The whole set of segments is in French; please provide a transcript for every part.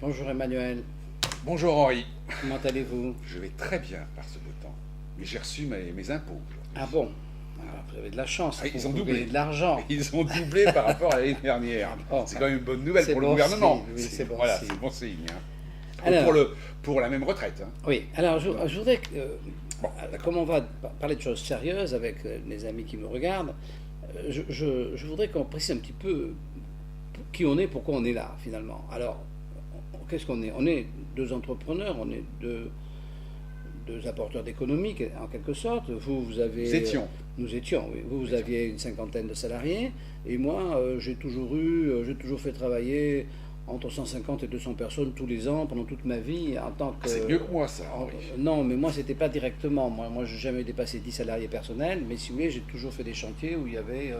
Bonjour Emmanuel, Bonjour Henri. comment allez-vous? Je vais très bien par ce beau temps. Mais j'ai reçu mes impôts aujourd'hui. Ah bon? Ah, vous avez de la chance, Ah, ils ont vous doublé. gagnez de l'argent. Ils ont doublé par rapport à l'année dernière. Bon, C'est quand même une bonne nouvelle c'est pour le bon gouvernement. signe, oui, c'est bon voilà, signe. c'est bon signe. Hein. Alors, Pour la même retraite. Hein. oui, alors je voudrais, Bon, d'accord. comme on va parler de choses sérieuses avec les amis qui me regardent, je voudrais qu'on précise un petit peu qui on est, pourquoi on est là finalement. Alors, qu'est-ce qu'on est? On est deux entrepreneurs, on est deux apporteurs d'économie en quelque sorte. Vous avez... Nous étions. Nous étions, oui. Vous aviez une cinquantaine de salariés et moi j'ai toujours fait travailler entre 150 et 200 personnes tous les ans pendant toute ma vie en tant que... C'est mieux que moi ça, Henri. Non, mais moi c'était pas directement. Moi j'ai jamais dépassé 10 salariés personnels, mais si vous voulez, j'ai toujours fait des chantiers où il y avait...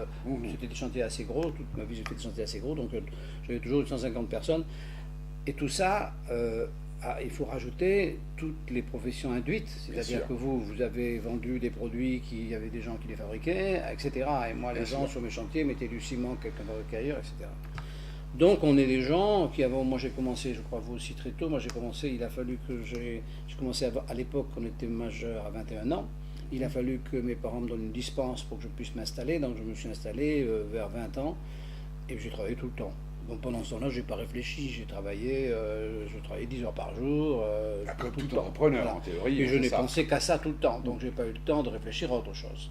C'était des chantiers assez gros, toute ma vie j'ai fait des chantiers assez gros, donc j'avais toujours 150 personnes. Et tout ça, il faut rajouter toutes les professions induites, c'est-à-dire que vous avez vendu des produits il y avait des gens qui les fabriquaient, etc. Et moi, les gens sur mes chantiers mettaient du ciment, quelqu'un fabriquait ailleurs, etc. Donc on est des gens qui avant, moi j'ai commencé, je crois vous aussi très tôt, moi j'ai commencé, il a fallu que j'ai commencé à l'époque on était majeur à 21 ans, il a fallu que mes parents me donnent une dispense pour que je puisse m'installer, donc je me suis installé vers 20 ans et j'ai travaillé tout le temps. Donc pendant ce temps-là, je n'ai pas réfléchi, je travaillais 10 heures par jour. Comme tout tout le temps. entrepreneur, Voilà. en théorie. Et je n'ai ça. pensé qu'à ça tout le temps, donc je n'ai pas eu le temps de réfléchir à autre chose.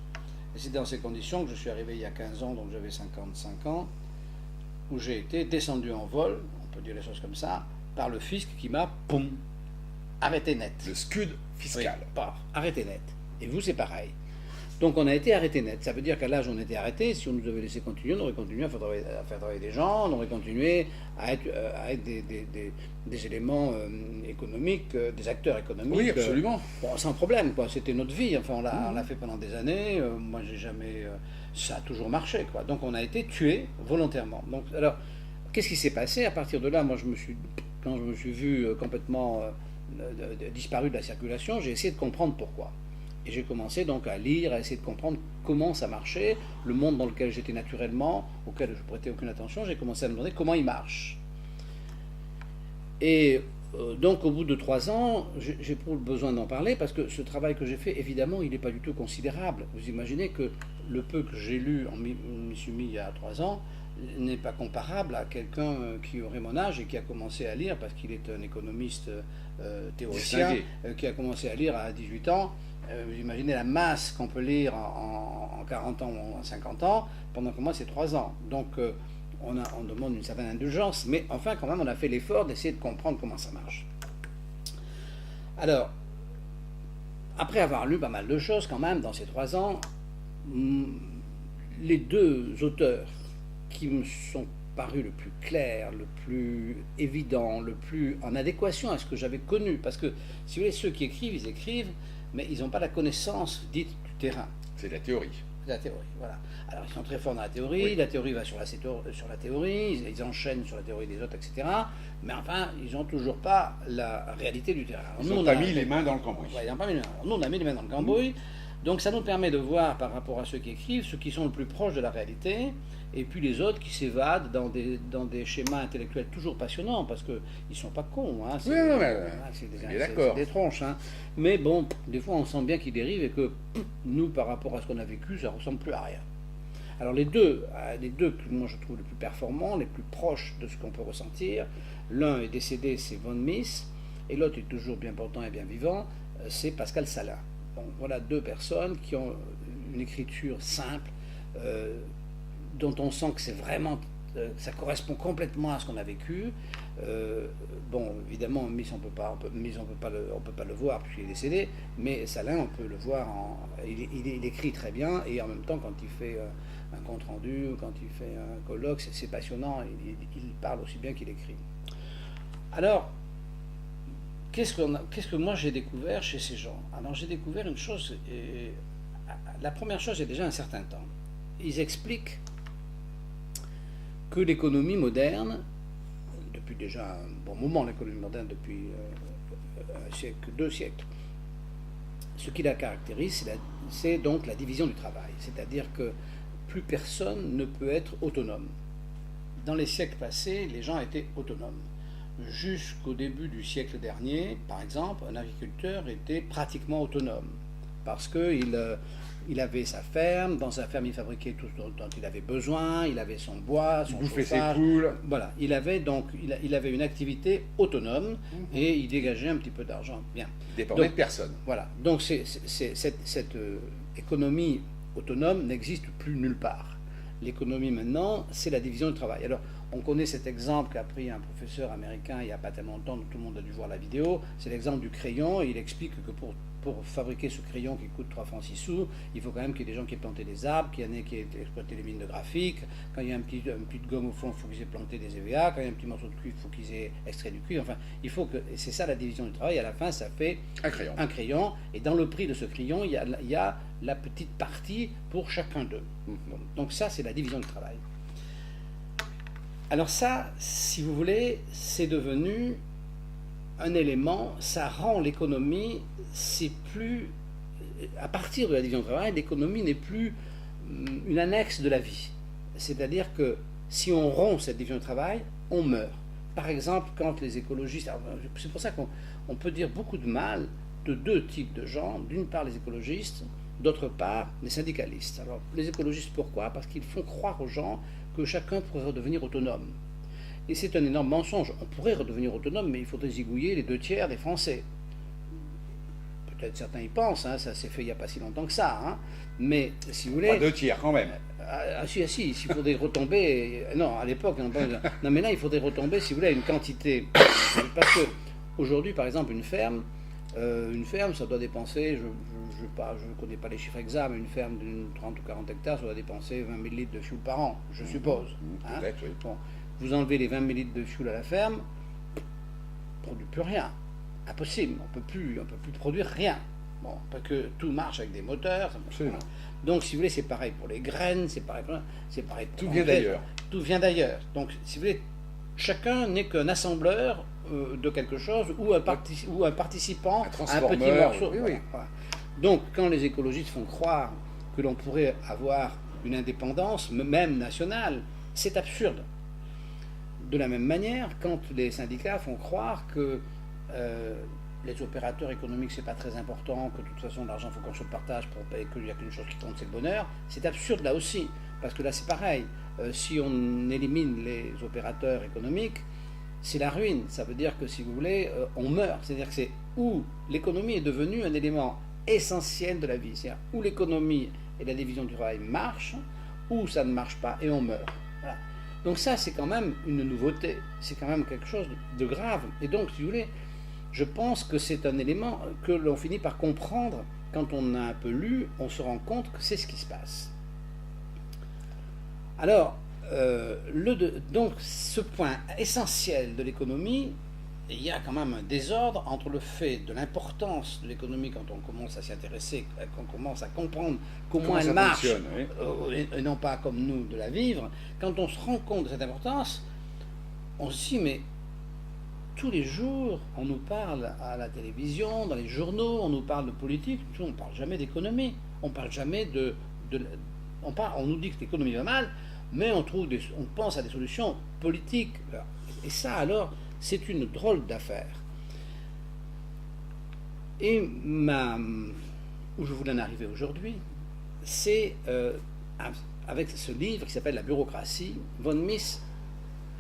Et c'est dans ces conditions que je suis arrivé il y a 15 ans, donc j'avais 55 ans, où j'ai été descendu en vol, on peut dire les choses comme ça, par le fisc qui m'a, poum, arrêté net. Le scud fiscal. Oui, paf, arrêté net. Et vous, c'est pareil. Donc on a été arrêté net. Ça veut dire qu'à l'âge où on était arrêté, si on nous avait laissé continuer, on aurait continué à faire travailler des gens, on aurait continué à être des éléments économiques, des acteurs économiques. Oui, absolument. Bon, sans problème, quoi. C'était notre vie. Enfin, on l'a fait pendant des années. Moi, j'ai jamais. Ça a toujours marché, quoi. Donc on a été tués volontairement. Donc, alors, qu'est-ce qui s'est passé à partir de là? Moi, quand je me suis vu complètement disparu de la circulation, j'ai essayé de comprendre pourquoi. Et j'ai commencé donc à lire, à essayer de comprendre comment ça marchait, le monde dans lequel j'étais naturellement, auquel je ne prêtais aucune attention. J'ai commencé à me demander comment il marche. Et donc au bout de 3 ans, j'ai pris le besoin d'en parler parce que ce travail que j'ai fait, évidemment, il n'est pas du tout considérable. Vous imaginez que le peu que j'ai lu, m'y suis mis il y a 3 ans, n'est pas comparable à quelqu'un qui aurait mon âge et qui a commencé à lire, parce qu'il est un économiste théoricien, qui a commencé à lire à 18 ans. Vous imaginez la masse qu'on peut lire en 40 ans ou en 50 ans, pendant que moi c'est 3 ans. Donc on demande une certaine indulgence, mais enfin quand même on a fait l'effort d'essayer de comprendre comment ça marche. Alors, après avoir lu pas mal de choses quand même dans ces 3 ans, les deux auteurs qui me sont parus le plus clair, le plus évident, le plus en adéquation à ce que j'avais connu, parce que si vous voulez, ceux qui écrivent, ils écrivent, mais ils n'ont pas la connaissance dite du terrain. C'est la théorie. La théorie, voilà. Alors ils sont très forts dans la théorie, la théorie va sur la théorie, ils enchaînent sur la théorie des autres, etc. Mais enfin, ils n'ont toujours pas la réalité du terrain. Ils n'ont pas mis les mains dans le cambouis. Ouais, ils n'ont pas mis les mains. Nous, on a mis les mains dans le cambouis. Donc ça nous permet de voir par rapport à ceux qui écrivent, ceux qui sont le plus proches de la réalité, et puis les autres qui s'évadent dans des schémas intellectuels toujours passionnants, parce qu'ils ne sont pas cons. Hein, c'est des tronches. Hein. Mais bon, des fois on sent bien qu'ils dérivent et que nous, par rapport à ce qu'on a vécu, ça ne ressemble plus à rien. Alors les deux que moi je trouve les plus performants, les plus proches de ce qu'on peut ressentir, l'un est décédé, c'est von Mises, et l'autre est toujours bien portant et bien vivant, c'est Pascal Salin. Bon, voilà deux personnes qui ont une écriture simple, dont on sent que c'est vraiment, ça correspond complètement à ce qu'on a vécu. Bon, évidemment, Mises on peut pas le voir puisqu'il est décédé, mais Salin, on peut le voir. Il écrit très bien et en même temps, quand il fait un compte rendu, quand il fait un colloque, c'est passionnant. Il parle aussi bien qu'il écrit. Alors, qu'est-ce que moi j'ai découvert chez ces gens? Alors j'ai découvert une chose, la première chose, il y a déjà un certain temps. Ils expliquent que l'économie moderne, depuis déjà un bon moment, l'économie moderne depuis un siècle, 2 siècles, ce qui la caractérise, c'est donc la division du travail. C'est-à-dire que plus personne ne peut être autonome. Dans les siècles passés, les gens étaient autonomes. jusqu'au début du siècle dernier, par exemple, un agriculteur était pratiquement autonome parce qu'il avait sa ferme, dans sa ferme il fabriquait tout ce dont il avait besoin, il avait son bois, son bouffait chauffage. ses poules. Voilà, il avait une activité autonome et il dégageait un petit peu d'argent. Bien. Il dépendait de personne. Voilà, donc cette économie autonome n'existe plus nulle part. L'économie maintenant, c'est la division du travail. Alors, on connaît cet exemple qu'a pris un professeur américain il n'y a pas tellement longtemps, tout le monde a dû voir la vidéo, c'est l'exemple du crayon, et il explique que pour fabriquer ce crayon qui coûte 3 francs 6 sous, il faut quand même qu'il y ait des gens qui aient planté des arbres, qu'il y en ait qui aient exploité les mines de graphique, quand il y a un petit de gomme au fond, il faut qu'ils aient planté des EVA, quand il y a un petit morceau de cuivre, il faut qu'ils aient extrait du cuivre, enfin, il faut que, c'est ça la division du travail, à la fin ça fait un crayon, et dans le prix de ce crayon, il y a la petite partie pour chacun d'eux. Donc ça, c'est la division du travail. Alors ça, si vous voulez, c'est devenu un élément, ça rend l'économie, c'est plus, à partir de la division du travail, l'économie n'est plus une annexe de la vie. C'est-à-dire que si on rompt cette division du travail, on meurt. Par exemple, quand les écologistes, c'est pour ça qu'on peut dire beaucoup de mal de deux types de gens, d'une part les écologistes, d'autre part les syndicalistes. Alors les écologistes, pourquoi? Parce qu'ils font croire aux gens que chacun pourrait redevenir autonome. Et c'est un énorme mensonge. On pourrait redevenir autonome, mais il faudrait zigouiller les 2/3 des Français. Peut-être certains y pensent, hein, ça s'est fait il n'y a pas si longtemps que ça. Hein. Mais si vous voulez... Pas 2/3 quand même. S'il faudrait retomber... Non, à l'époque, non, mais là, il faudrait retomber, si vous voulez, à une quantité. Parce que aujourd'hui, par exemple, une ferme, ça doit dépenser, je ne connais pas les chiffres exacts, mais une ferme d'une 30 ou 40 hectares, ça doit dépenser 20 000 litres de fioul par an, je suppose. Hein. Peut-être, oui. Bon, vous enlevez les 20 000 litres de fioul à la ferme, on ne produit plus rien. Impossible, on ne peut plus produire rien. Bon, parce que tout marche avec des moteurs. Voilà. Donc, si vous voulez, c'est pareil pour les graines, c'est pareil pour tout vient d'ailleurs. Tout vient d'ailleurs. Donc, si vous voulez, chacun n'est qu'un assembleur de quelque chose ou un participant à un petit morceau. Oui, oui. Voilà. Donc, quand les écologistes font croire que l'on pourrait avoir une indépendance, même nationale, c'est absurde. De la même manière, quand les syndicats font croire que les opérateurs économiques, c'est pas très important, que de toute façon l'argent, il faut qu'on se le partage, et qu'il n'y a qu'une chose qui compte, c'est le bonheur, c'est absurde là aussi. Parce que là, c'est pareil. Si on élimine les opérateurs économiques, c'est la ruine. Ça veut dire que, si vous voulez, on meurt. C'est-à-dire que c'est où l'économie est devenue un élément essentiel de la vie. C'est-à-dire où l'économie et la division du travail marchent, où ça ne marche pas et on meurt. Voilà. Donc ça, c'est quand même une nouveauté. C'est quand même quelque chose de grave. Et donc, si vous voulez, je pense que c'est un élément que l'on finit par comprendre. Quand on a un peu lu, on se rend compte que c'est ce qui se passe. Alors, donc, ce point essentiel de l'économie, il y a quand même un désordre entre le fait de l'importance de l'économie quand on commence à s'y intéresser, quand on commence à comprendre comment elle marche, oui. Et non pas comme nous de la vivre. Quand on se rend compte de cette importance, on se dit, mais tous les jours, on nous parle à la télévision, dans les journaux, on nous parle de politique, on ne parle jamais d'économie, on parle jamais on nous dit que l'économie va mal, mais on pense à des solutions politiques. Et ça, alors, c'est une drôle d'affaire. Et où je voulais en arriver aujourd'hui, c'est avec ce livre qui s'appelle La bureaucratie, von Mises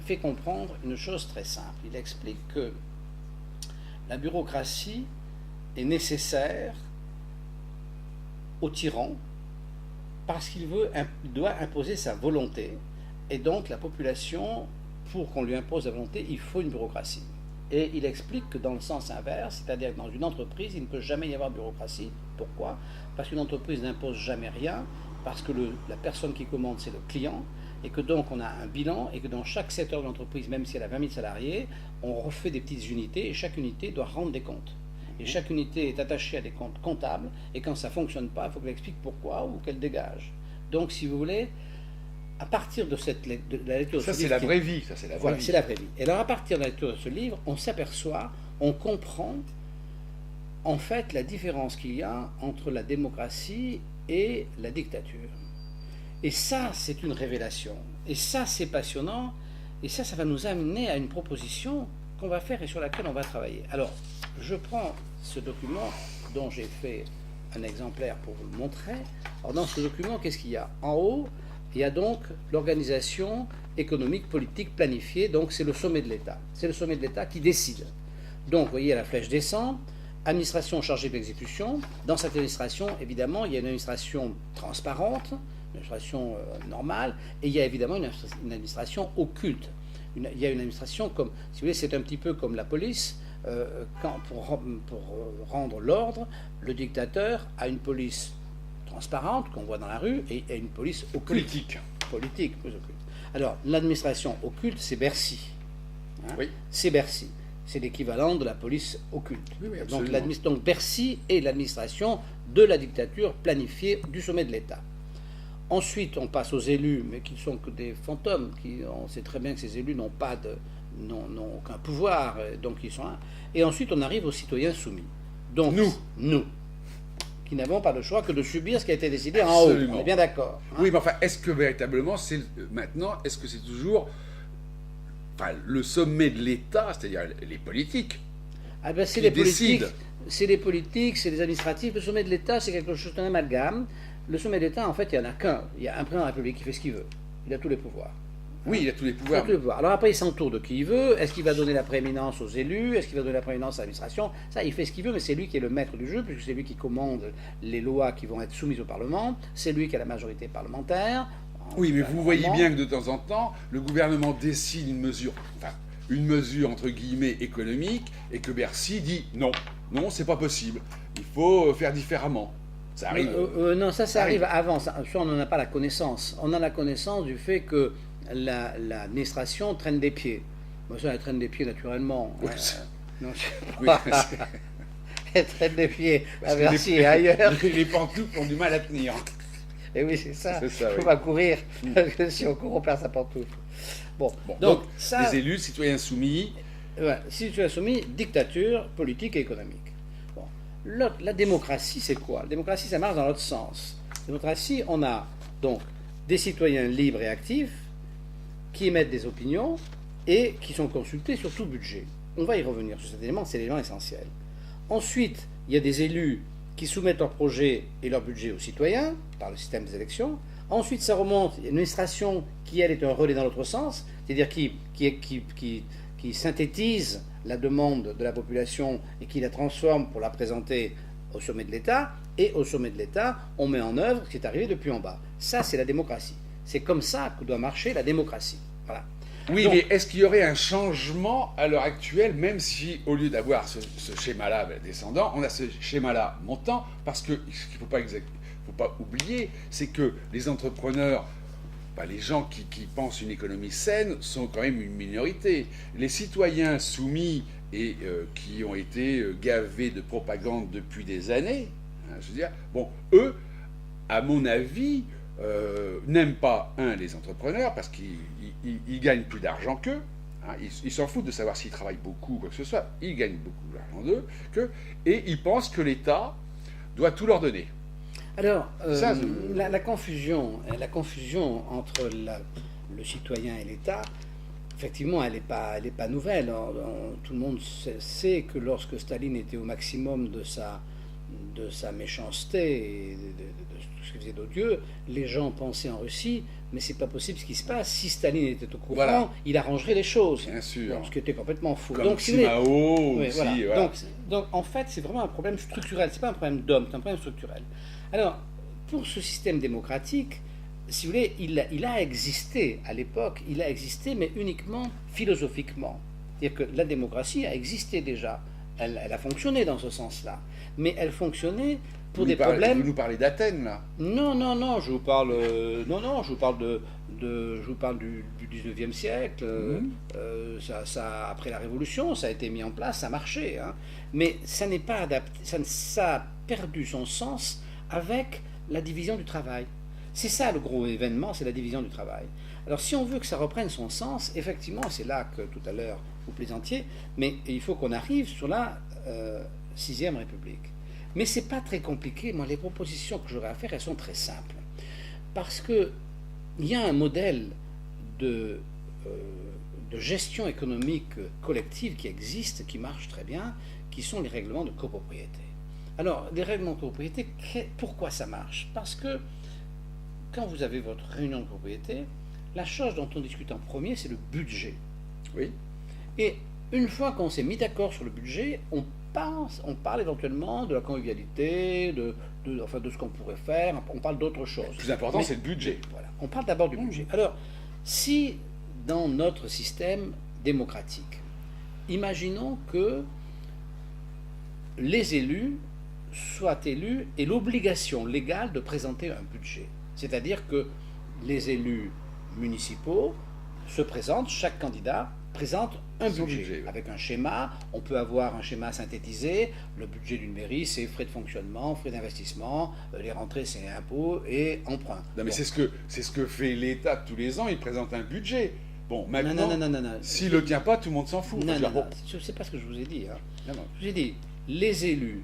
fait comprendre une chose très simple. Il explique que la bureaucratie est nécessaire au tyran parce qu'il doit imposer sa volonté, et donc la population, pour qu'on lui impose la volonté, il faut une bureaucratie. Et il explique que dans le sens inverse, c'est-à-dire que dans une entreprise, il ne peut jamais y avoir de bureaucratie. Pourquoi? Parce qu'une entreprise n'impose jamais rien, parce que la personne qui commande, c'est le client, et que donc on a un bilan, et que dans chaque secteur de l'entreprise, même si elle a 20 000 salariés, on refait des petites unités, et chaque unité doit rendre des comptes. Et chaque unité est attachée à des comptes comptables, et quand ça ne fonctionne pas, il faut qu'elle explique pourquoi ou qu'elle dégage. Donc, si vous voulez, à partir de la lecture de ce livre... Ça, c'est la vraie vie. Voilà, c'est la vraie vie. Et alors, à partir de la lecture de ce livre, on s'aperçoit, on comprend, en fait, la différence qu'il y a entre la démocratie et la dictature. Et ça, c'est une révélation. Et ça, c'est passionnant. Et ça va nous amener à une proposition qu'on va faire et sur laquelle on va travailler. Alors, je prends ce document dont j'ai fait un exemplaire pour vous le montrer. Alors, dans ce document, qu'est-ce qu'il y a? En haut, il y a donc l'organisation économique, politique planifiée, donc c'est le sommet de l'État. C'est le sommet de l'État qui décide. Donc, vous voyez, la flèche descend, administration chargée de l'exécution. Dans cette administration, évidemment, il y a une administration transparente, une administration normale, et il y a évidemment une administration occulte. Il y a une administration comme, si vous voulez, c'est un petit peu comme la police. Pour rendre l'ordre, le dictateur a une police transparente qu'on voit dans la rue et une police occulte. Politique, plus occulte. Alors, l'administration occulte, c'est Bercy. Hein, oui. C'est Bercy. C'est l'équivalent de la police occulte. Oui, donc Bercy est l'administration de la dictature planifiée du sommet de l'État. Ensuite, on passe aux élus, mais qui ne sont que des fantômes. On sait très bien que ces élus n'ont aucun pouvoir, donc ils sont là. Et ensuite, on arrive aux citoyens soumis. Donc, nous, qui n'avons pas le choix que de subir ce qui a été décidé en haut. On est bien d'accord. Hein. Oui, mais enfin, est-ce que véritablement, est-ce que c'est toujours le sommet de l'État, c'est-à-dire les politiques c'est les politiques, c'est les politiques, c'est les administratifs. Le sommet de l'État, c'est quelque chose d'un amalgame. Le sommet de l'État, en fait, il n'y en a qu'un. Il y a un président de la République qui fait ce qu'il veut. Il a tous les pouvoirs. Oui, il a tous les pouvoirs. Alors après, il s'entoure de qui il veut. Est-ce qu'il va donner la prééminence aux élus? Est-ce qu'il va donner la prééminence à l'administration? Ça, il fait ce qu'il veut, mais c'est lui qui est le maître du jeu, puisque c'est lui qui commande les lois qui vont être soumises au Parlement. C'est lui qui a la majorité parlementaire. Oui, mais vous voyez bien que de temps en temps, le gouvernement décide une mesure entre guillemets économique, et que Bercy dit non, c'est pas possible. Il faut faire différemment. Ça arrive. Non, ça arrive avant. Ça, on n'en a pas la connaissance. On a la connaissance du fait que l'administration traîne des pieds. Moi, ça, elle traîne des pieds naturellement. Oui, elle traîne des pieds à Bercy et ailleurs. Les pantoufles ont du mal à tenir. Et oui, c'est ça. Il ne faut oui. pas courir, parce que si on court, on perd sa pantoufle. Donc ça, les élus, citoyens soumis. Citoyens soumis, dictature politique et économique. La démocratie, c'est quoi? La démocratie, ça marche dans l'autre sens. La démocratie, on a donc des citoyens libres et actifs qui émettent des opinions et qui sont consultés sur tout budget. On va y revenir sur cet élément, c'est l'élément essentiel. Ensuite, il y a des élus qui soumettent leurs projets et leur budget aux citoyens par le système des élections. Ensuite, ça remonte, il y a une administration qui, elle, est un relais dans l'autre sens, c'est-à-dire qui synthétise la demande de la population et qui la transforme pour la présenter au sommet de l'État. Et au sommet de l'État, on met en œuvre ce qui est arrivé depuis en bas. Ça, c'est la démocratie. C'est comme ça que doit marcher la démocratie. Voilà. Oui, donc, mais est-ce qu'il y aurait un changement à l'heure actuelle, même si, au lieu d'avoir ce schéma-là descendant, on a ce schéma-là montant? Parce que ce qu'il ne faut pas oublier, c'est que les entrepreneurs, les gens qui pensent une économie saine, sont quand même une minorité. Les citoyens soumis et qui ont été gavés de propagande depuis des années, je veux dire, eux, à mon avis, n'aiment pas, les entrepreneurs, parce qu'ils gagnent plus d'argent qu'eux. Ils s'en foutent de savoir s'ils travaillent beaucoup ou quoi que ce soit. Ils gagnent beaucoup d'argent d'eux, et ils pensent que l'État doit tout leur donner. Alors, la confusion entre le citoyen et l'État, effectivement, elle n'est pas nouvelle. Tout le monde sait que lorsque Staline était au maximum de sa méchanceté et de ce qu'il faisait d'odieux, les gens pensaient en Russie, mais c'est pas possible ce qui se passe. Si Staline était au courant, il arrangerait les choses. Bien sûr. Ce qui était complètement fou. Comme Mao aussi. Voilà. Donc, en fait, c'est vraiment un problème structurel. C'est pas un problème d'homme, c'est un problème structurel. Alors, pour ce système démocratique, si vous voulez, il a existé à l'époque, mais uniquement philosophiquement. C'est-à-dire que la démocratie a existé déjà. Elle a fonctionné dans ce sens-là. Mais elle fonctionnait pour des problèmes... Vous nous parlez d'Athènes, là? Non, je vous parle du 19e siècle. Après la Révolution, ça a été mis en place, ça marchait. Mais ça n'est pas adapté, ça a perdu son sens avec la division du travail. C'est ça le gros événement, c'est la division du travail. Alors si on veut que ça reprenne son sens, effectivement, c'est là que tout à l'heure vous plaisantiez, mais il faut qu'on arrive sur la 6e République. Mais c'est pas très compliqué. Moi, les propositions que j'aurais à faire, elles sont très simples. Parce que il y a un modèle de de gestion économique collective qui existent, qui marchent très bien, qui sont les règlements de copropriété. Alors, les règlements de copropriété, pourquoi ça marche? Parce que quand vous avez votre réunion de propriété, la chose dont on discute en premier, c'est le budget. Oui. Et une fois qu'on s'est mis d'accord sur le budget, on parle éventuellement de la convivialité, de ce qu'on pourrait faire, on parle d'autres choses. Le plus important, c'est le budget. Voilà, on parle d'abord du budget. Alors, si dans notre système démocratique, imaginons que les élus soient élus et l'obligation légale de présenter un budget. C'est-à-dire que les élus municipaux se présentent, chaque candidat présente un budget, avec un schéma. On peut avoir un schéma synthétisé. Le budget d'une mairie, c'est frais de fonctionnement, frais d'investissement, les rentrées, c'est impôts et emprunts. Non, mais c'est ce que fait l'État tous les ans, il présente un budget. Bon, maintenant, s'il ne le tient pas, tout le monde s'en fout. Je ne sais pas ce que je vous ai dit. Je vous ai dit, les élus,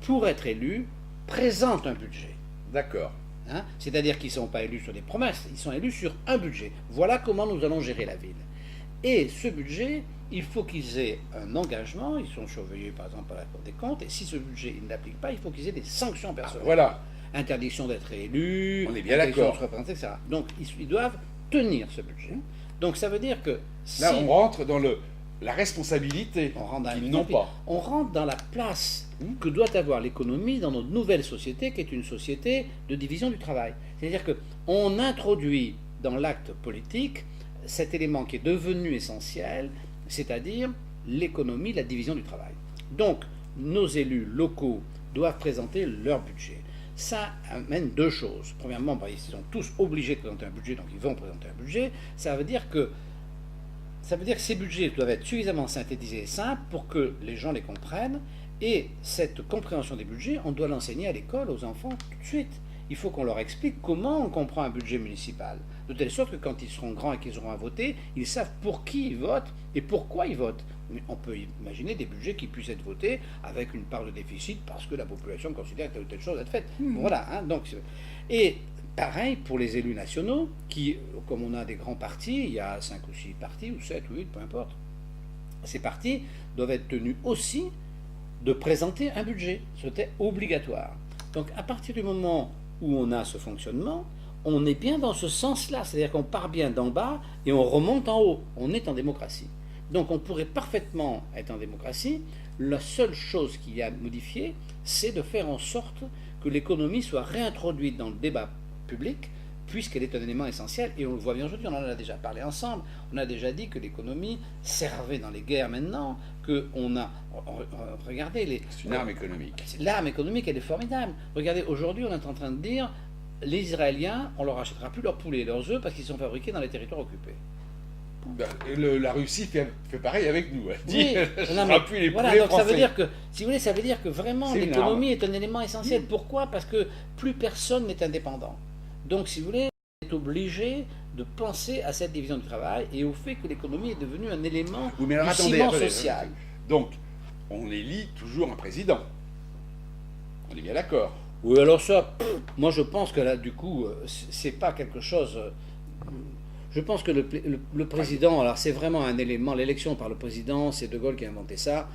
pour être élus, présentent un budget. D'accord. C'est-à-dire qu'ils ne sont pas élus sur des promesses, ils sont élus sur un budget. Voilà comment nous allons gérer la ville. Et ce budget, il faut qu'ils aient un engagement, ils sont surveillés par exemple par la Cour des comptes, et si ce budget ils ne l'appliquent pas, il faut qu'ils aient des sanctions personnelles. Voilà. Interdiction d'être élu, on est bien d'accord, etc. Donc ils doivent tenir ce budget. Donc ça veut dire que là on rentre dans la responsabilité qu'ils n'ont pas. On rentre dans la place que doit avoir l'économie dans notre nouvelle société, qui est une société de division du travail. C'est-à-dire qu'on introduit dans l'acte politique cet élément qui est devenu essentiel, c'est-à-dire l'économie, la division du travail. Donc, nos élus locaux doivent présenter leur budget. Ça amène deux choses. Premièrement, ils sont tous obligés de présenter un budget, donc ils vont présenter un budget. Ça veut dire que ces budgets doivent être suffisamment synthétisés et simples pour que les gens les comprennent. Et cette compréhension des budgets, on doit l'enseigner à l'école, aux enfants, tout de suite. Il faut qu'on leur explique comment on comprend un budget municipal. De telle sorte que quand ils seront grands et qu'ils auront à voter, ils savent pour qui ils votent et pourquoi ils votent. Mais on peut imaginer des budgets qui puissent être votés avec une part de déficit parce que la population considère que telle ou telle chose doit être faite. Voilà. Donc, et pareil pour les élus nationaux, qui, comme on a des grands partis, il y a 5 ou 6 partis, ou 7 ou 8, peu importe, ces partis doivent être tenus aussi de présenter un budget. C'était obligatoire. Donc à partir du moment où on a ce fonctionnement, on est bien dans ce sens-là, c'est-à-dire qu'on part bien d'en bas et on remonte en haut. On est en démocratie. Donc on pourrait parfaitement être en démocratie. La seule chose qu'il y a à modifier, c'est de faire en sorte que l'économie soit réintroduite dans le débat public, puisqu'elle est un élément essentiel, et on le voit bien aujourd'hui, on en a déjà parlé ensemble, on a déjà dit que l'économie servait dans les guerres maintenant, qu'on a... Regardez... C'est une arme économique. L'arme économique, elle est formidable. Regardez, aujourd'hui, on est en train de dire, les Israéliens, on leur achètera plus leurs poulets et leurs œufs parce qu'ils sont fabriqués dans les territoires occupés. La Russie fait pareil avec nous. Elle dit, plus les voilà, poulets donc français. ça veut dire que, si vous voulez, ça veut dire que vraiment l'économie est un élément essentiel. Pourquoi? Parce que plus personne n'est indépendant. Donc, si vous voulez, on est obligé de penser à cette division du travail et au fait que l'économie est devenue un élément du ciment social. Donc, on élit toujours un président. On est bien d'accord. Oui, alors ça, moi je pense que là, du coup, c'est pas quelque chose... Je pense que le président, alors c'est vraiment un élément, l'élection par le président, c'est De Gaulle qui a inventé ça.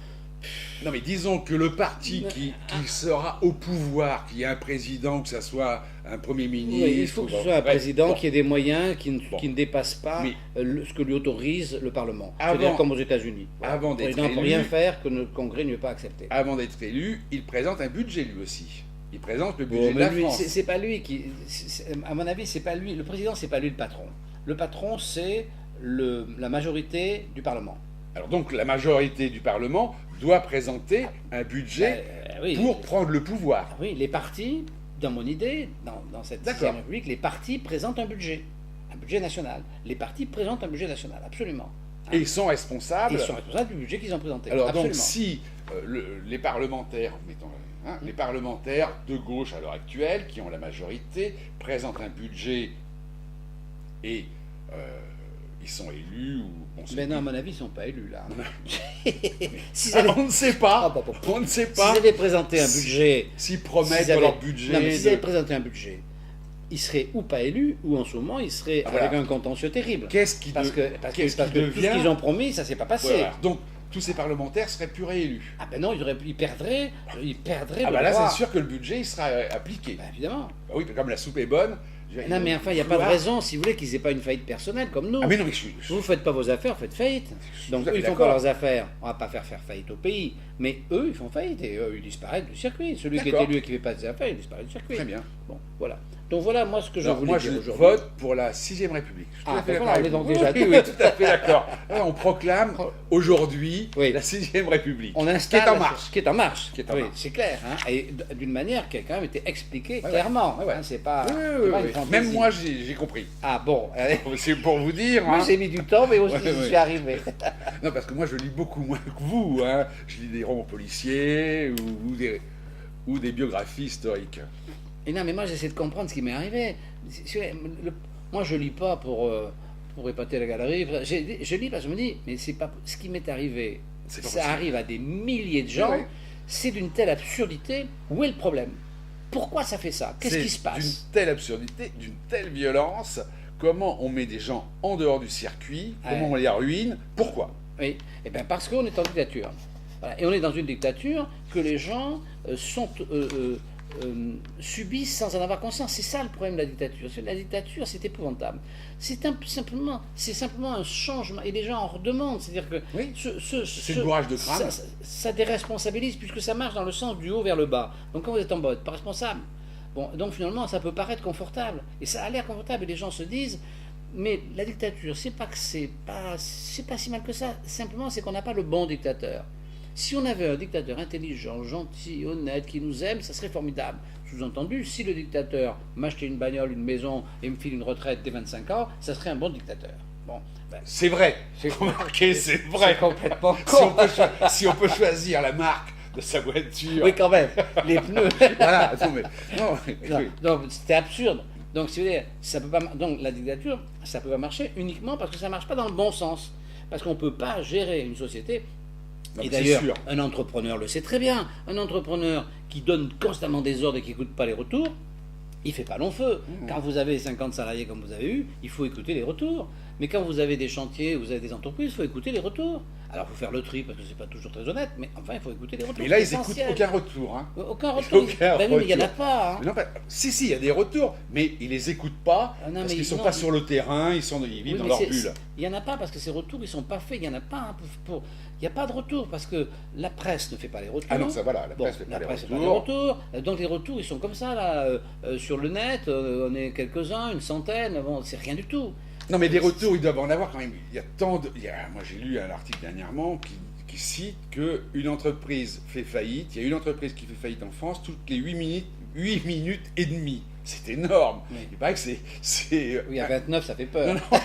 Non mais disons que le parti qui sera au pouvoir, qui ait un président, que ce soit un Premier ministre... Oui, il faut que ce soit un président qui ait des moyens qui ne dépassent pas ce que lui autorise le Parlement. C'est-à-dire comme aux États-Unis. Avant d'être élu, ne peut rien faire que le Congrès ne veut pas accepter. Avant d'être élu, il présente un budget lui aussi. Il présente le budget de la France. C'est pas lui qui... À mon avis, c'est pas lui. Le président, c'est pas lui le patron. Le patron, c'est la majorité du Parlement. Alors donc la majorité du Parlement doit présenter un budget pour prendre le pouvoir. Oui, les partis, dans mon idée, dans cette sixième République, les partis présentent un budget national. Les partis présentent un budget national, absolument. Et ils sont responsables. Ils sont responsables du budget qu'ils ont présenté. Alors absolument. Donc si les parlementaires, mettons, les parlementaires de gauche à l'heure actuelle, qui ont la majorité, présentent un budget et ils sont élus ou... Mais non, à mon avis, ils ne sont pas élus, là. On ne sait pas. On ne sait pas. S'ils avaient présenté un budget... S'ils promettent leur budget... Non, mais s'ils avaient présenté un budget il serait ou pas élu, ou en ce moment, il serait avec un contentieux terrible. Qu'est-ce qui parce que devient... tout ce qu'ils ont promis, ça s'est pas passé. Voilà. Donc, tous ces parlementaires seraient plus réélus. Ah ben non, ils perdraient Ah le bah là, droit. c'est sûr que le budget, il sera appliqué. Ben évidemment. Bah oui, comme la soupe est bonne... Non, mais enfin, il n'y a pas de raison, si vous voulez, qu'ils n'aient pas une faillite personnelle comme nous. Ah mais non, mais Vous ne faites pas vos affaires, faites faillite. Donc eux, ils ne font pas leurs affaires. On ne va pas faire faillite au pays. Mais eux, ils font faillite et eux, ils disparaissent du circuit. Celui qui est élu et qui ne fait pas ses affaires, il disparaît du circuit. Très bien. Bon, voilà. Donc voilà, moi, ce que je voulais dire aujourd'hui. Moi, je vote pour la 6ème République. Je suis tout à fait d'accord on avec est donc vous. déjà Oui, tout à fait d'accord. Là, on proclame aujourd'hui la 6ème République. On installe qui est en marche. Qui est en marche. Qui est en marche. C'est clair. Hein, et d'une manière qui a quand même été expliquée clairement. Ouais. Hein, c'est pas, oui. pas une fantaisie. Même moi, j'ai compris. Ah bon. C'est pour vous dire. Moi, hein. j'ai mis du temps, mais aussi j'y suis arrivé. Non, parce que moi, je lis beaucoup moins que vous. Hein. Je lis des romans policiers ou des biographies historiques. Et non, mais moi, j'essaie de comprendre ce qui m'est arrivé. Moi, je lis pas pour épater la galerie. Je lis parce que je me dis, mais c'est pas ce qui m'est arrivé. Ça arrive à des milliers de gens. C'est d'une telle absurdité. Où est le problème? Pourquoi ça fait ça? Qu'est-ce qui se passe? D'une telle absurdité, d'une telle violence. Comment on met des gens en dehors du circuit? Comment on les ruine? Pourquoi? Oui, eh bien parce qu'on est en dictature. Voilà. Et on est dans une dictature que les gens subissent sans en avoir conscience. C'est ça le problème de la dictature. La dictature, c'est épouvantable. C'est simplement un changement. Et les gens en redemandent. C'est-à-dire que c'est le bourrage de crâne. Ça déresponsabilise puisque ça marche dans le sens du haut vers le bas. Donc quand vous êtes en bas, vous n'êtes pas responsable. Bon, donc finalement, ça peut paraître confortable. Et ça a l'air confortable. Et les gens se disent, mais la dictature, c'est pas si mal que ça. Simplement, c'est qu'on n'a pas le bon dictateur. Si on avait un dictateur intelligent, gentil, honnête, qui nous aime, ça serait formidable. Sous-entendu, si le dictateur m'achetait une bagnole, une maison et me file une retraite dès 25 ans, ça serait un bon dictateur. Bon, c'est vrai. Remarquez, c'est vrai. C'est complètement con. Si on peut choisir la marque de sa voiture. Oui, quand même. Les pneus. Voilà. Donc, c'était absurde. Donc, si vous voulez, ça peut pas. Donc, la dictature, ça peut pas marcher uniquement parce que ça marche pas dans le bon sens. Parce qu'on peut pas gérer une société. Et d'ailleurs, un entrepreneur le sait très bien. Un entrepreneur qui donne constamment des ordres et qui n'écoute pas les retours, il ne fait pas long feu. Quand vous avez 50 salariés comme vous avez eu, il faut écouter les retours. Mais quand vous avez des chantiers, vous avez des entreprises, il faut écouter les retours. Alors, il faut faire le tri parce que c'est pas toujours très honnête, mais enfin, il faut écouter les retours. Mais là, ils n'écoutent aucun retour. Hein. Aucun retour. Oui, mais il n'y en a pas. Hein. Non, si, il y a des retours, mais ils les écoutent pas parce qu'ils ne sont pas sur le terrain, ils vivent dans leur bulle. Il n'y en a pas parce que ces retours, ils ne sont pas faits. Il n'y en a pas. Il n'y a pas de retour parce que la presse ne fait pas les retours. Ah non, ça voilà, la presse ne fait pas les retours. Donc les retours, ils sont comme ça, là, sur le net, on est quelques-uns, une centaine, bon, c'est rien du tout. Non, mais des retours, ils doivent en avoir quand même. Il y a tant de... Moi, j'ai lu un article dernièrement qui cite qu'une entreprise fait faillite. Il y a une entreprise qui fait faillite en France toutes les 8 minutes et demie. C'est énorme. Oui. Il paraît que c'est... Oui, à 29, ça fait peur. Non.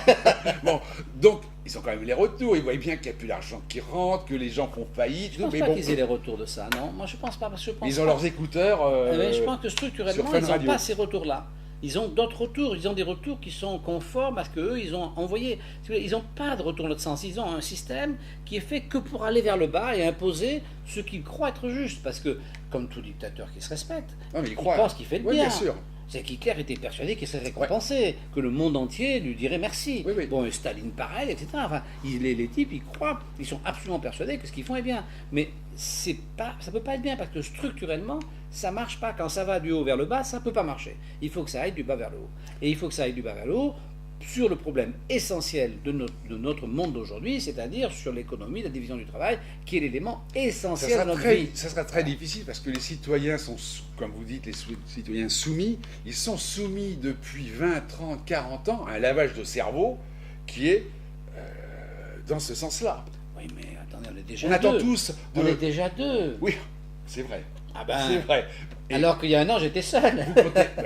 Bon, donc, ils ont quand même les retours. Ils voient bien qu'il n'y a plus d'argent qui rentre, que les gens font faillite. Je ne pense pas qu'ils aient les retours de ça, non. Moi, je ne pense pas. Parce que ils ont leurs écouteurs mais je pense que structurellement, ils n'ont pas ces retours-là. Ils ont d'autres retours, ils ont des retours qui sont conformes à ce qu'eux, ils ont envoyé. Ils n'ont pas de retour dans l'autre sens. Ils ont un système qui est fait que pour aller vers le bas et imposer ce qu'ils croient être juste. Parce que, comme tout dictateur qui se respecte, il pense qu'il fait le bien. Bien sûr. C'est qu'Hitler était persuadé qu'il serait récompensé, que le monde entier lui dirait merci. Oui. Bon, et Staline pareil, etc. Enfin, les types, ils croient, ils sont absolument persuadés que ce qu'ils font est bien. Mais ça ne peut pas être bien parce que structurellement, ça ne marche pas. Quand ça va du haut vers le bas, ça ne peut pas marcher. Il faut que ça aille du bas vers le haut. Et il faut que ça aille du bas vers le haut sur le problème essentiel de notre monde d'aujourd'hui, c'est-à-dire sur l'économie, la division du travail, qui est l'élément essentiel de notre vie. Ça sera très difficile parce que les citoyens sont, comme vous dites, les citoyens soumis. Ils sont soumis depuis 20, 30, 40 ans à un lavage de cerveau qui est dans ce sens-là. Oui, mais attendez, on est déjà deux. Attend tous. On est déjà deux. Oui, c'est vrai. Ah ben, c'est vrai. Alors qu'il y a un an, j'étais seul. Oui,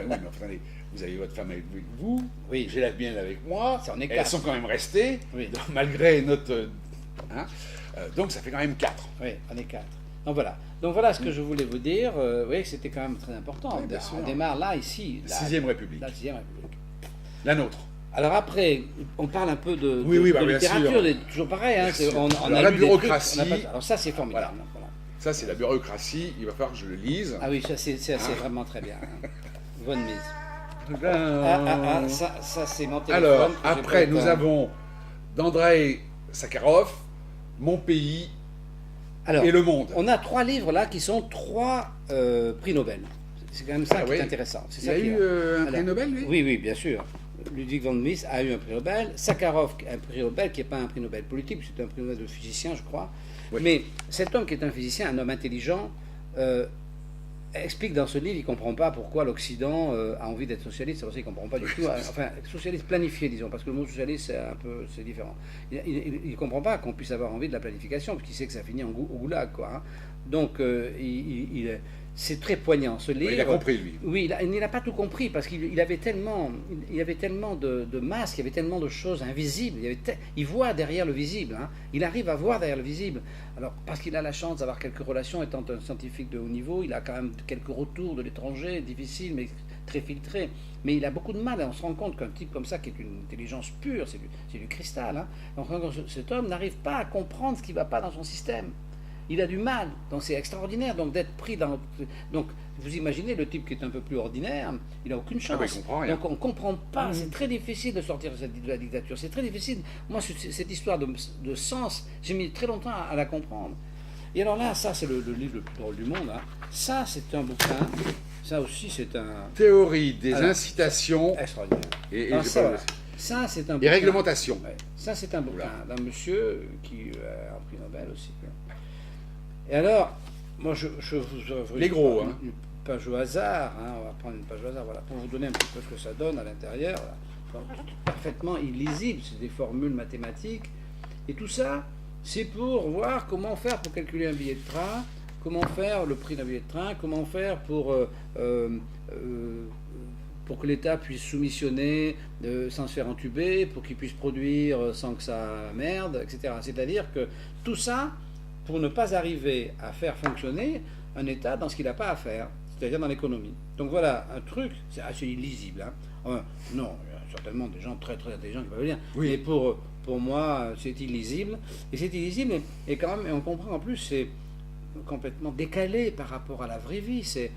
mais attendez. Vous avez votre femme avec vous, oui. J'ai la mienne avec moi, elles sont quand même restées, oui. Malgré notre... donc ça fait quand même 4. Oui, on est 4. Donc voilà ce que je voulais vous dire. Oui, c'était quand même très important. Oui, on démarre là, ici. La 6e République. La 6e République. La nôtre. Alors après, on parle un peu de littérature, c'est toujours pareil. Hein, on a la bureaucratie. Alors ça, c'est formidable. Voilà. Ça, c'est la bureaucratie. Il va falloir que je le lise. Ah oui, ça, c'est vraiment très bien. Bonne mise. Ça c'est mon téléphone. Alors, que j'ai après, pas nous éteint. avons d'Andrei Sakharov, Mon pays Alors, et Le Monde. on a 3 livres là qui sont 3 prix Nobel. C'est quand même ça Ah qui oui. est intéressant. C'est Il ça a qui eu est- un prix Alors, Nobel, lui? Oui, oui, bien sûr. Ludwig von Mises a eu un prix Nobel. Sakharov, un prix Nobel qui n'est pas un prix Nobel politique, c'est un prix Nobel de physicien, je crois. Oui. Mais cet homme qui est un physicien, un homme intelligent, explique dans ce livre, il ne comprend pas pourquoi l'Occident a envie d'être socialiste. C'est pour ça qu'il ne comprend pas du tout. Enfin, socialiste planifié, disons, parce que le mot socialiste, c'est différent. Il ne comprend pas qu'on puisse avoir envie de la planification, parce qu'il sait que ça finit au goulag, quoi. Hein. Donc, c'est très poignant, ce livre. Il a compris, lui. Oui, il n'a pas tout compris, parce qu'il avait tellement, de masques, il y avait tellement de choses invisibles. Il voit derrière le visible. Hein. Il arrive à voir derrière le visible. Alors, parce qu'il a la chance d'avoir quelques relations, étant un scientifique de haut niveau, il a quand même quelques retours de l'étranger, difficiles, mais très filtrés. Mais il a beaucoup de mal, et on se rend compte qu'un type comme ça, qui est une intelligence pure, c'est du cristal, hein, on se rend compte que cet homme n'arrive pas à comprendre ce qui ne va pas dans son système. Il a du mal, donc c'est extraordinaire donc d'être pris dans... Donc, vous imaginez, le type qui est un peu plus ordinaire, il n'a aucune chance. Ah bah, il comprend rien. Donc on ne comprend pas, c'est très difficile de sortir de la dictature, c'est très difficile. Moi, cette histoire de sens, j'ai mis très longtemps à la comprendre. Et alors là, ça c'est le livre le plus drôle du monde. Hein. Ça c'est un bouquin, ça aussi c'est un... Théorie des Alors, incitations extraordinaire. et Alors, j'ai ça, pas- voilà. Ça c'est un et bouquin... réglementations. Ouais. Ça c'est un bouquin Oula. d'un monsieur qui a un prix Nobel aussi. Et alors, moi je vous ouvre Les gros, hein. une page au hasard, hein, on va prendre une page au hasard, voilà, pour vous donner un petit peu ce que ça donne à l'intérieur. Voilà. Donc, parfaitement illisible, c'est des formules mathématiques. Et tout ça, c'est pour voir comment faire pour calculer un billet de train, comment faire le prix d'un billet de train, comment faire pour que l'État puisse soumissionner sans se faire entuber, pour qu'il puisse produire sans que ça merde, etc. C'est-à-dire que tout ça, pour ne pas arriver à faire fonctionner un État dans ce qu'il n'a pas à faire, c'est-à-dire dans l'économie. Donc voilà, un truc, c'est assez illisible. Hein. Enfin, non, il y a certainement des gens très très intelligents qui peuvent le lire, Oui. mais pour moi, c'est illisible. Et c'est illisible, et quand même, et on comprend en plus, c'est complètement décalé par rapport à la vraie vie. C'est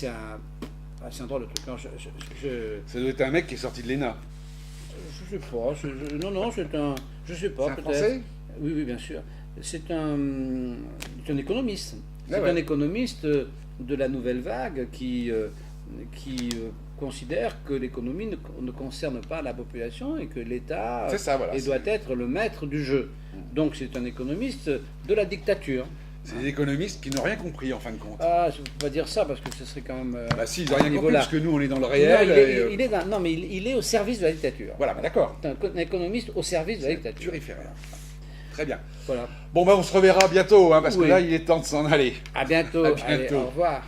un drôle de truc. Non, Ça doit être un mec qui est sorti de l'ENA. je sais pas. Non, c'est un... Je sais pas, C'est un peut-être. Français? Oui, bien sûr. C'est un économiste. C'est ouais. un économiste de la nouvelle vague qui considère que l'économie ne concerne pas la population et que l'État C'est ça, voilà. doit être le maître du jeu. Donc c'est un économiste de la dictature. C'est des économistes qui n'ont rien compris en fin de compte. Ah, je ne peux pas dire ça parce que ce serait quand même... Bah si, ils n'ont rien compris niveau-là. parce que nous on est dans le Non, réel. mais il est au service de la dictature. Voilà, bah d'accord. C'est un économiste au service de la dictature. Turiféraire. Très bien. Voilà. Bon, bah on se reverra bientôt, hein, parce que Oui. là il est temps de s'en aller. À bientôt. À bientôt. Allez, au revoir.